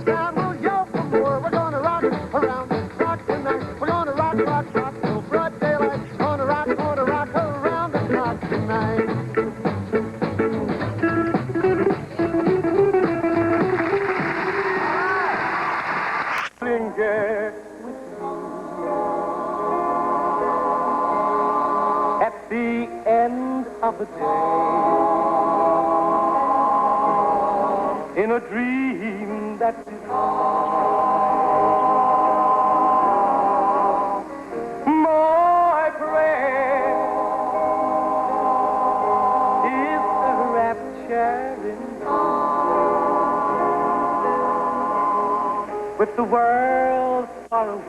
Bandstand will yell for more. We're gonna rock around the clock tonight. We're gonna rock, rock, rock till broad daylight. Gonna rock around the clock tonight. At the end of the day, in a dream that is my prayer is a rapture in with the world far away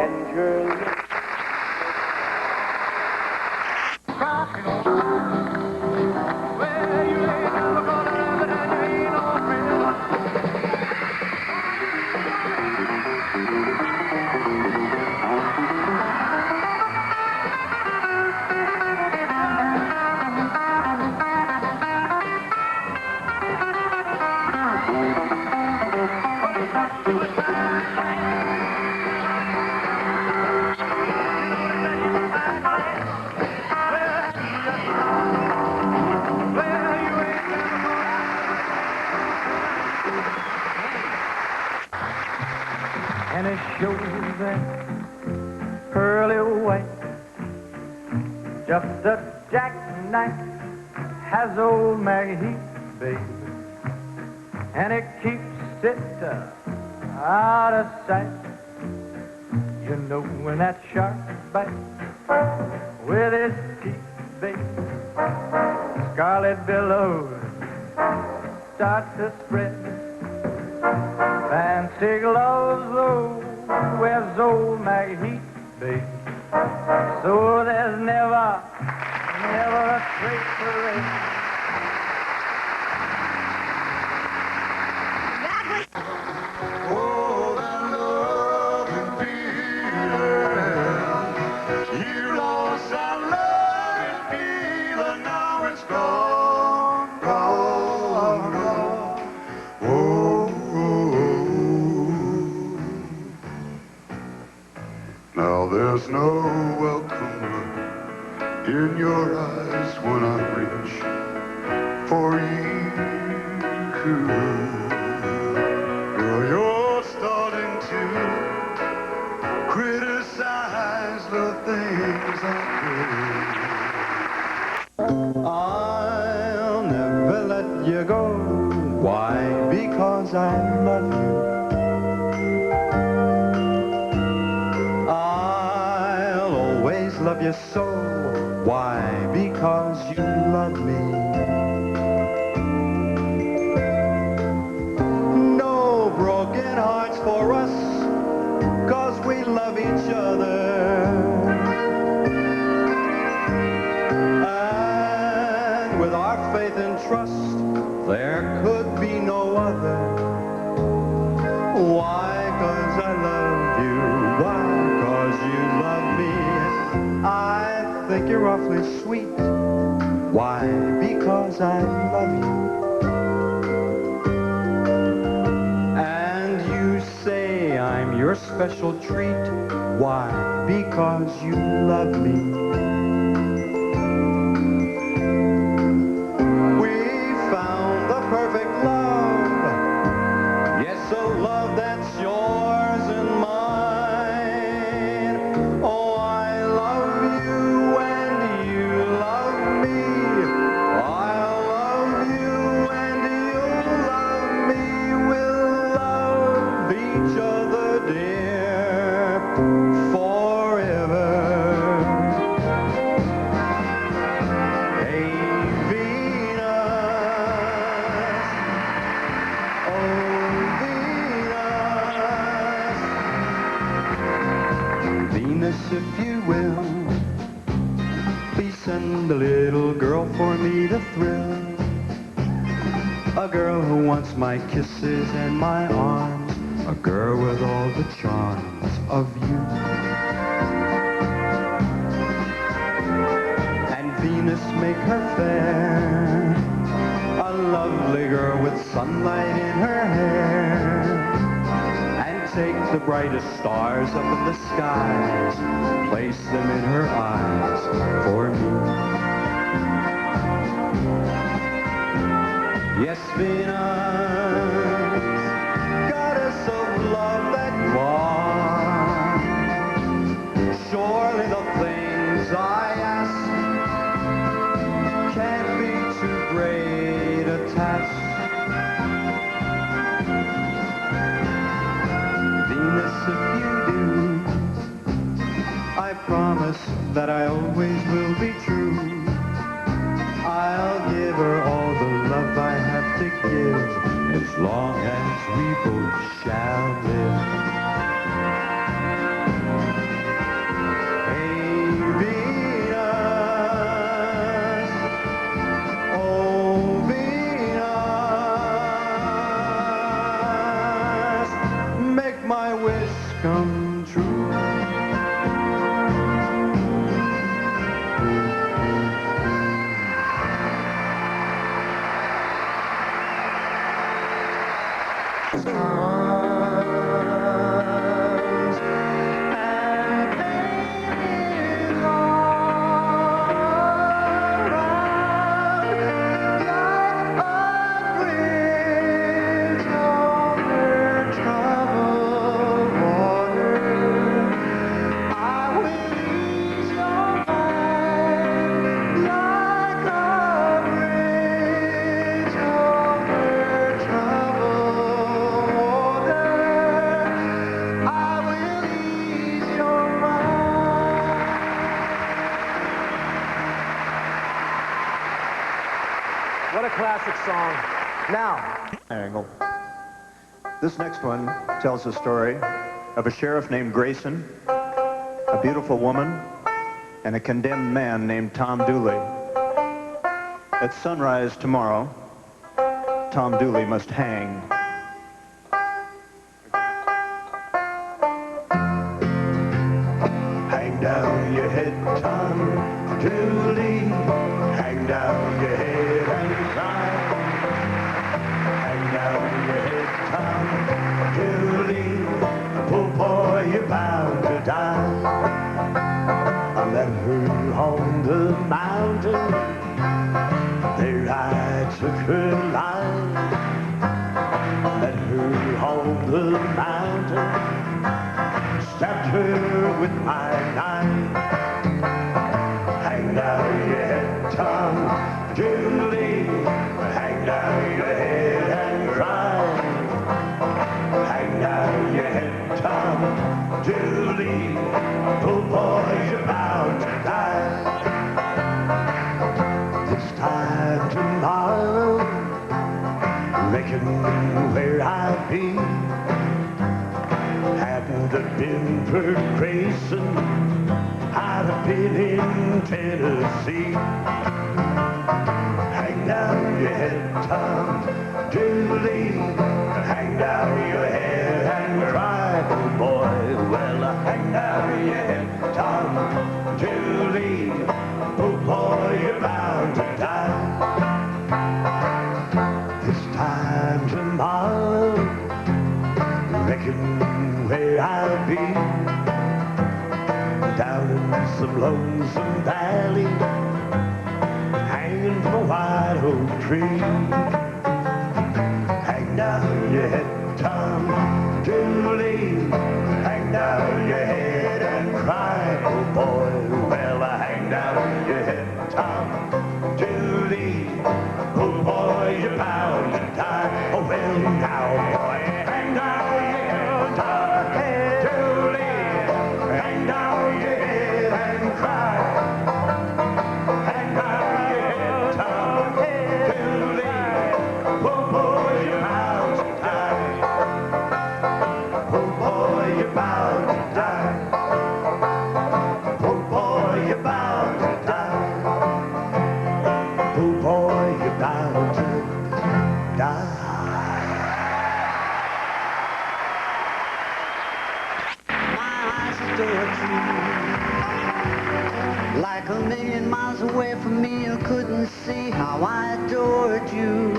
and your lips rocking on where you lay down, we're gonna have it and you ain't no friend. And it shows that pearly white, just a jackknife has old Maggie, baby, and it keeps it out of sight. You know when that shark bites with his teeth, baby, scarlet billows start to spread. Fancy gloves, though, wears old Maggie, baby. So there's never a trace of red. Oh, that loving feeling. You lost that loving feeling, now it's gone, gone, gone. Oh. Now there's no welcome look in your eyes when I reach for you. Well, you're starting to criticize the things I do. I'll never let you go. Why? Because I love you. Love you so. Why? Because you love me. No broken hearts for us, 'cause we love each other. And with our faith and trust, there could be no other. Why? 'Cause I love you. Why? 'Cause you love me. I think you're awfully sweet. Why? Because I love you. And you say I'm your special treat. Why? Because you love me. We found the perfect love. Yes, a love that's yours and mine. Oh, I love you and you love me. I'll love you and you'll love me. We'll love each other, dear, forever. Hey, Venus, oh, Venus, Venus, if you will, please send a little girl for me to thrill. A girl who wants my kisses and my arms. A girl with all the charms of you. And Venus make her fair. A lovely lovely girl with sunlight in her hair, and take the brightest stars up in the skies, place them in her eyes for me. Yes, Venus, goddess of love that was, surely the things I ask can't be too great a task. Venus, if you do, I promise that I always will be true. I'll give her all the love I have to give, as long as we both shall live. Hey, Venus, oh, Venus, make my wish come true. What a classic song. Now, Angle. This next one tells the story of a sheriff named Grayson, a beautiful woman, and a condemned man named Tom Dooley. At sunrise tomorrow, Tom Dooley must hang. Hang down your head, Tom Dooley. Hang down your head and cry. Hang down your head, Tom Dooley. Oh boy, you're bound to die. I met her on the mountain. There I took her life. Met her on the mountain. Stabbed her with my knife. Hang down your head, Tom Dooley. Hang down your head and cry. Hang down your head, Tom Dooley. Oh boy, you're bound to die. This time tomorrow, reckon where I'll be. Hadn't it been for Grayson, I'd have been in Tennessee. Hang down your head, Tom Dooley. Hang down your head and cry, oh boy. Well, hang down your head, Tom Dooley. Oh boy, you're bound to die. This time tomorrow, reckon where I'll be. Down in some lonesome valley, hanging from a white oak tree. Hang down your head, Tom Dooley. Hang down your head and cry, oh boy. Well, hang down your head, Tom Dooley. Oh boy, you're bound to die. Oh well, now boy, hang down your head, Tom Dooley. Hang down your head and cry. Hang down your head, Tom Dooley. Oh boy, you're bound to die. Oh boy, you're bound to die. Oh boy, you're bound to die. Oh boy, you're bound to die. My eyes adored you. Like a million miles away from me, you couldn't see how I adored you.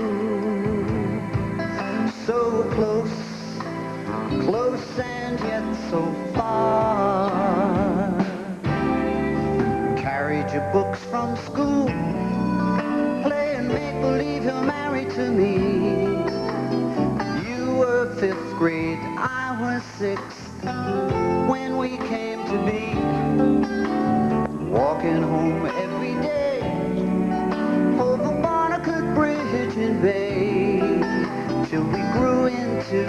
so far. Carried your books from school, playing make-believe you're married to me. You were 5th grade, I was 6th, when we came to be. Walking home every day over Barnacle Bridge in Bay, till we grew into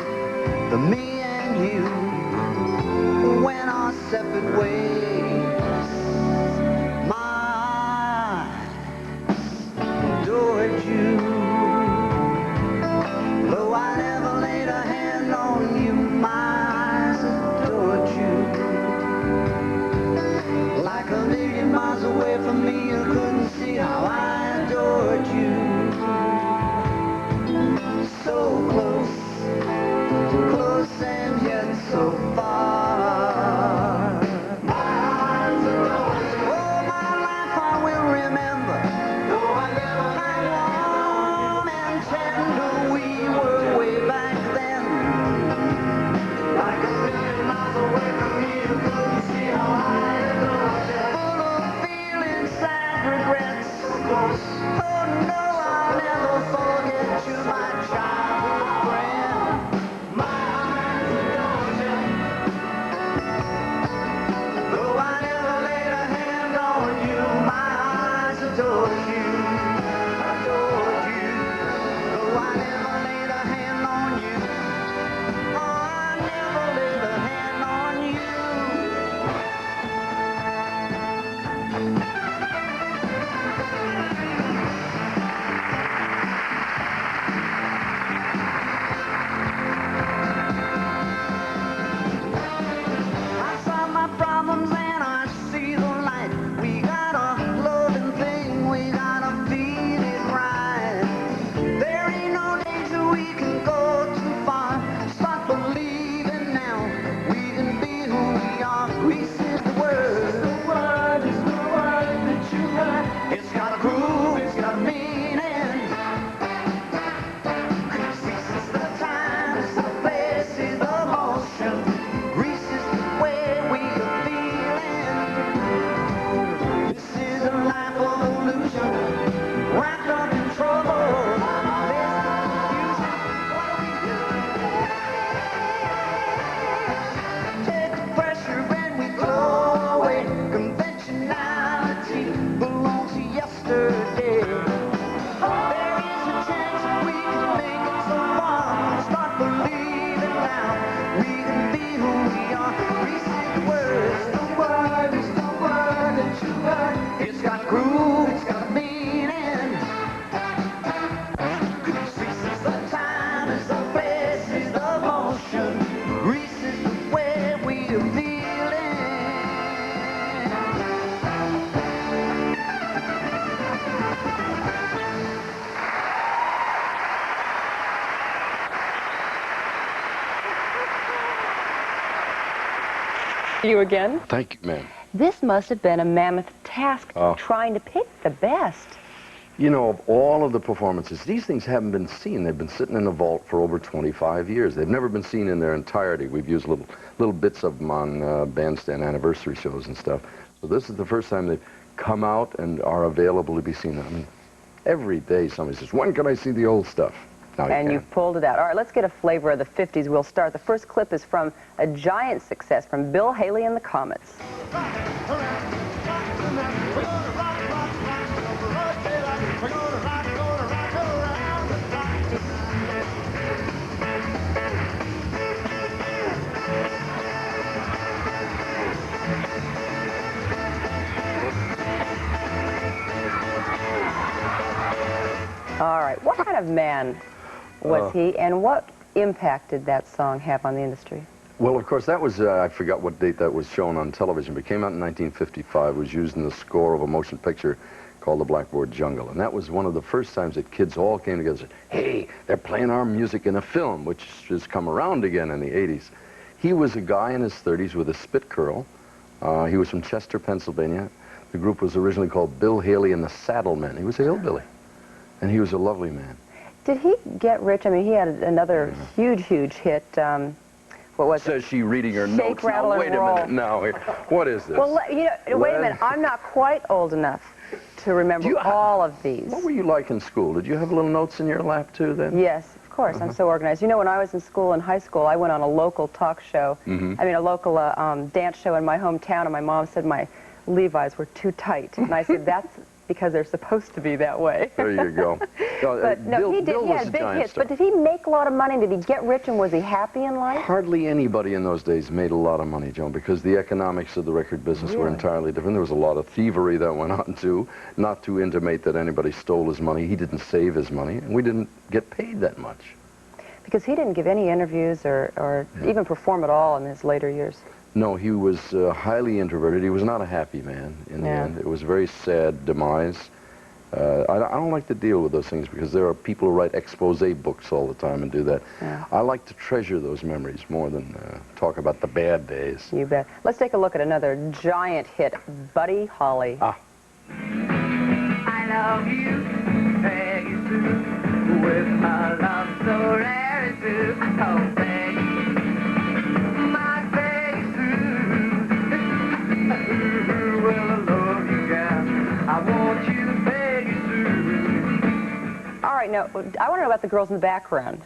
the me and you, went our separate ways. My eyes adored you, though I never laid a hand on you. My eyes adored you. Like a million miles away from me, you couldn't see how I adored you. So close, close and yet so far. My eyes adored you. All my life I will remember. Though I never how warm and tender we were way back then. Like a million miles away from me, you couldn't see how I adored you. Full of feelings, sad regrets. Oh no, I'll never forget you, my childhood friend. My eyes adored you. Though I never laid a hand on you, my eyes adored you. Adored you. Though I never laid a hand on you. Oh, I never laid a hand on you. I saw my problems and I see the light. We got a loving thing, we gotta feed it right. There ain't no danger we can go too far. Start believing now, we can be who we are. Grease is the word. The word is the word that you heard. It's got a groove, it's got a meaning. Grease is the time, it's the place, it's the motion. Grease is the way we are feeling. This is a life of illusion, wrapped up in trouble. There's confusion. What do we do? Take the pressure and we throw away. Conventionality belongs to yesterday. There is a chance that we can make it so far. Start believing now. We can be who we are. Receive the word. The word is the word that you heard. It's got groove, it's got meaning. Grease is the time, it's the place, it's the motion. Grease is the way we are feeling. You again? Thank you, ma'am. This must have been a mammoth task, Oh. trying to pick the best. You know, of all of the performances, these things haven't been seen. They've been sitting in the vault for over 25 years. They've never been seen in their entirety. We've used little bits of them on Bandstand anniversary shows and stuff. So this is the first time they've come out and are available to be seen. I mean, every day somebody says, when can I see the old stuff? Now And you you've pulled it out. All right, let's get a flavor of the 50s. We'll start. The first clip is from a giant success from Bill Haley and the Comets. All right, what kind of man was he, and what impact did that song have on the industry? Well, of course, that was, I forgot what date that was shown on television, but it came out in 1955, was used in the score of a motion picture called The Blackboard Jungle. And that was one of the first times that kids all came together and said, hey, they're playing our music in a film, which has come around again in the 80s. He was a guy in his 30s with a spit curl. He was from Chester, Pennsylvania. The group was originally called Bill Haley and the Saddlemen. He was a hillbilly, and he was a lovely man. Did he get rich? I mean, he had another huge hit What was Says it? she reading her Shake, notes. rattle, Now, and wait a roll. minute. Now, what is this? Well, you know, wait a minute. I'm not quite old enough to remember all of these. What were you like in school? Did you have little notes in your lap, too, then? Yes, of course. I'm so organized. You know, when I was in school, in high school, I went on a local talk show. I mean, a local dance show in my hometown, and my mom said my Levi's were too tight. And I said, that's because they're supposed to be that way. There you go. But no, he did. Bill He was had a big giant hits. star. But did he make a lot of money? Did he get rich, and was he happy in life? Hardly anybody in those days made a lot of money, Joan, because the economics of the record business were entirely different. There was a lot of thievery that went on, too. Not to intimate that anybody stole his money. He didn't save his money, and we didn't get paid that much. Because he didn't give any interviews or even perform at all in his later years. No, he was highly introverted. He was not a happy man in the end. It was a very sad demise. I don't like to deal with those things because there are people who write expose books all the time and do that. Yeah. I like to treasure those memories more than talk about the bad days. You bet. Let's take a look at another giant hit, Buddy Holly. I love you, Peggy Sue, with my love so rare and true. Oh, Peggy, my Peggy Sue, well, I love you, gal. I want you, Peggy Sue. All right, now, I want to know about the girls in the background.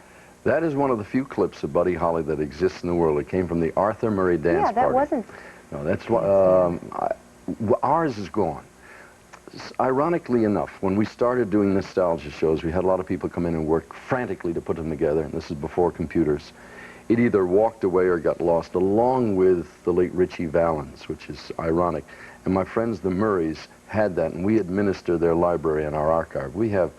That is one of the few clips of Buddy Holly that exists in the world. It came from the Arthur Murray Dance Yeah, that Party. wasn't... No, that's why ours is gone. Ironically enough, when we started doing nostalgia shows, we had a lot of people come in and work frantically to put them together, and this is before computers. It either walked away or got lost, along with the late Richie Valens, which is ironic. And my friends, the Murrays, had that, and we administer their library and our archive. We have,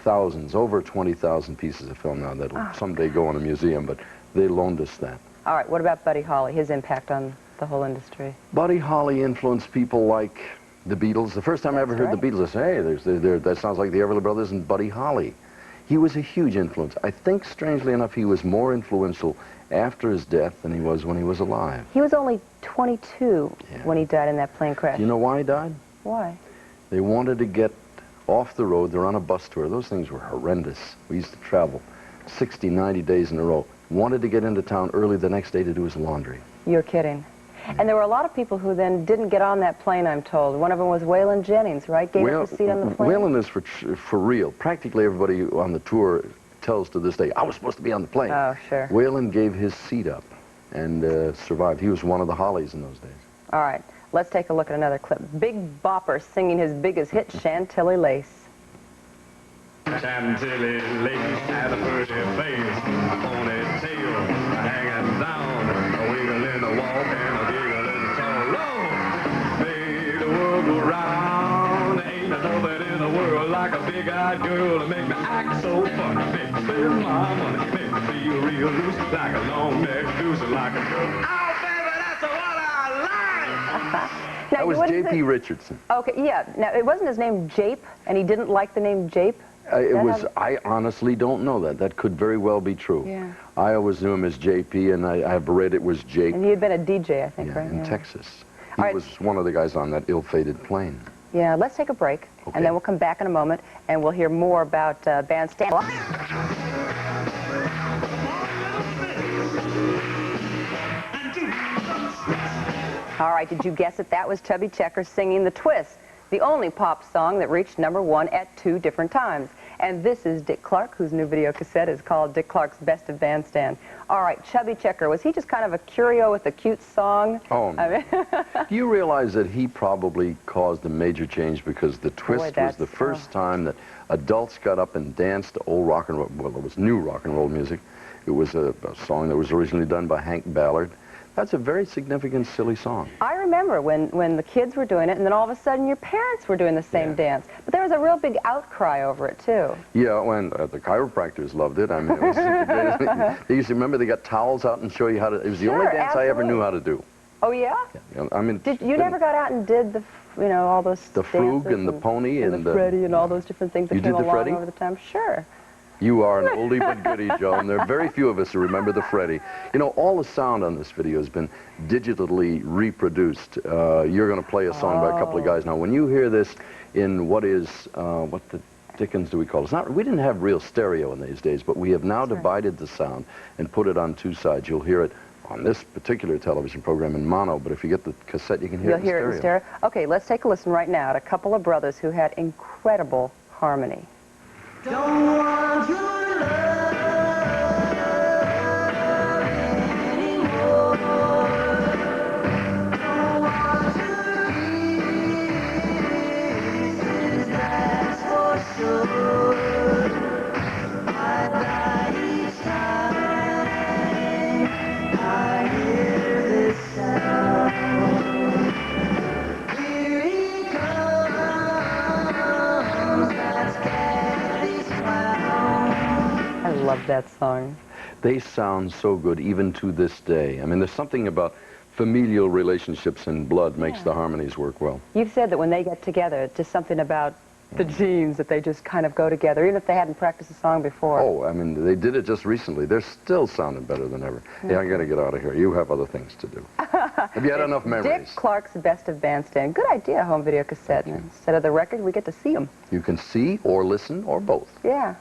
thousands, over 20,000 pieces of film now that'll someday go in a museum, but they loaned us that. All right, what about Buddy Holly, his impact on the whole industry? Buddy Holly influenced people like the Beatles. The first time I ever heard the Beatles, I said, hey, that sounds like the Everly Brothers and Buddy Holly. He was a huge influence. I think, strangely enough, he was more influential after his death than he was when he was alive. He was only 22 when he died in that plane crash. You know why he died? Why? They wanted to get off the road. They're on a bus tour. Those things were horrendous. We used to travel 60, 90 days in a row. Wanted to get into town early the next day to do his laundry. You're kidding. And there were a lot of people who then didn't get on that plane, I'm told. One of them was Waylon Jennings, right? Gave up his seat on the plane? Waylon is for real. Practically everybody on the tour tells to this day, I was supposed to be on the plane. Oh, sure. Waylon gave his seat up and survived. He was one of the Hollies in those days. All right, let's take a look at another clip. Big Bopper singing his biggest hit, Chantilly Lace. Chantilly lace had a pretty face, ponytail hanging down, a wiggle in the walk and a giggle in the tall. Oh, made the world go round. Ain't nobody in the world like a big-eyed girl to make me act so funny. Make me spend my money, make me feel real loose, like a long-necked goose, like a girl. Oh, baby, that's what I like. Now, That was J.P. Richardson. Okay, yeah. Now, it wasn't his name Jape, and he didn't like the name Jape? I honestly don't know that. That could very well be true. Yeah. I always knew him as J.P., and I've read it was Jake. And he had been a DJ, I think, right? In Texas. He All right. was one of the guys on that ill-fated plane. Yeah, let's take a break, and then we'll come back in a moment, and we'll hear more about Bandstand. All right, did you guess it? That was Chubby Checker singing The Twist, the only pop song that reached #1 at 2 different times. And this is Dick Clark, whose new video cassette is called Dick Clark's Best of Bandstand. All right, Chubby Checker, was he just kind of a curio with a cute song? Oh, no. Do you realize that he probably caused a major change because The Twist was the first time that adults got up and danced to old rock and roll. Well, it was new rock and roll music. It was a song that was originally done by Hank Ballard. That's a very significant, silly song. I remember when the kids were doing it, and then all of a sudden your parents were doing the same dance. But there was a real big outcry over it, too. Yeah, when the chiropractors loved it. I mean, it was they used to remember they got towels out and show you how to. It was the only dance I ever knew how to do. Oh, yeah? Yeah, I mean, you never got out and did the, all those the frug and the pony and the Freddie and all those different things that came along over the time? Sure. You are an oldie but goodie, Joan. There are very few of us who remember the Freddie. You know, all the sound on this video has been digitally reproduced. You're going to play a song by a couple of guys. Now, when you hear this in what is, dickens do we call it? It's not, we didn't have real stereo in these days, but we have now That's right. divided the sound and put it on two sides. You'll hear it on this particular television program in mono, but if you get the cassette, you can hear You'll it in hear stereo. it in stereo? Okay, let's take a listen right now at a couple of brothers who had incredible harmony. Don't want your love anymore. Don't want your kisses, that's for sure. I die each time I hear this sound. Here he comes, that's Daddy's clown. I love that song. They sound so good even to this day. I mean, there's something about familial relationships and blood makes the harmonies work well. You've said that when they get together, it's just something about the genes that they just kind of go together, even if they hadn't practiced a song before. Oh, I mean, they did it just recently. They're still sounding better than ever. Yeah, I got to get out of here. You have other things to do. Have you had enough memories? Dick Clark's Best of Bandstand. Good idea, home video cassette. Instead of the record, we get to see them. You can see or listen or both. Yeah.